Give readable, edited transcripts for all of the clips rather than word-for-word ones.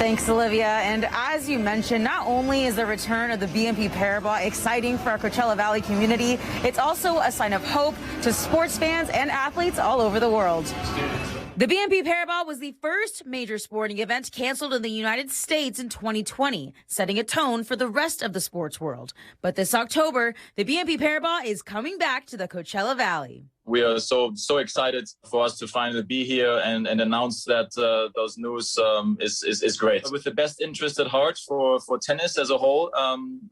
Thanks, Olivia. And as you mentioned, not only is the return of the BNP Paribas exciting for our Coachella Valley community, it's also a sign of hope to sports fans and athletes all over the world. The BNP Paribas was the first major sporting event canceled in the United States in 2020, setting a tone for the rest of the sports world. But this October, the BNP Paribas is coming back to the Coachella Valley. We are so excited for us to finally be here and announce that those news is great. With the best interest at heart for tennis as a whole,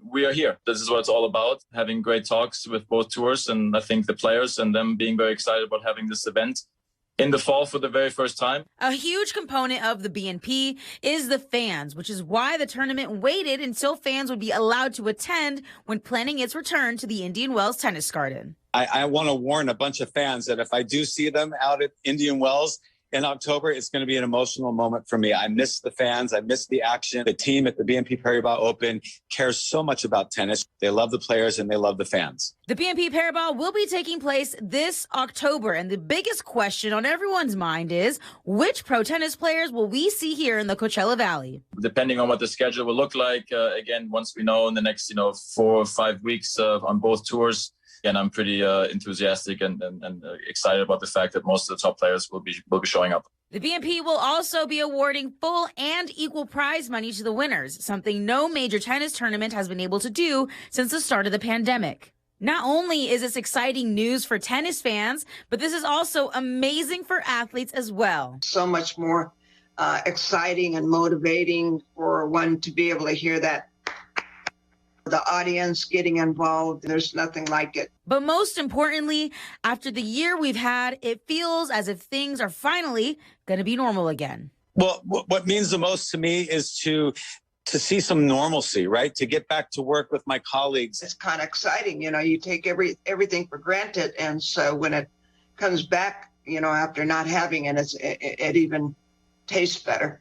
we are here. This is what it's all about, having great talks with both tours, and I think the players and them being very excited about having this event in the fall for the very first time. A huge component of the BNP is the fans, which is why the tournament waited until fans would be allowed to attend when planning its return to the Indian Wells Tennis Garden. I want to warn a bunch of fans that if I do see them out at Indian Wells in October, it's going to be an emotional moment for me. I miss the fans. I miss the action. The team at the BNP Paribas Open cares so much about tennis. They love the players and they love the fans. The BNP Paribas will be taking place this October, and the biggest question on everyone's mind is, which pro tennis players will we see here in the Coachella Valley? Depending on what the schedule will look like, again, once we know in the next 4 or 5 weeks on both tours, and I'm pretty enthusiastic and excited about the fact that most of the top players will be showing up. The BNP will also be awarding full and equal prize money to the winners, something no major tennis tournament has been able to do since the start of the pandemic. Not only is this exciting news for tennis fans, but this is also amazing for athletes as well. So much more exciting and motivating for one to be able to hear that. The audience getting involved, there's nothing like it. But most importantly, after the year we've had, it feels as if things are finally going to be normal again. Well, what means the most to me is to see some normalcy, right? To get back to work with my colleagues. It's kind of exciting, you take everything for granted. And so when it comes back, after not having it, it even tastes better.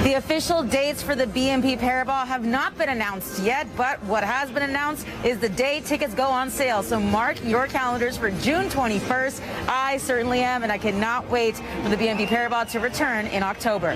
The official dates for the BNP Paribas have not been announced yet, but what has been announced is the day tickets go on sale. So mark your calendars for June 21st. I certainly am, and I cannot wait for the BNP Paribas to return in October.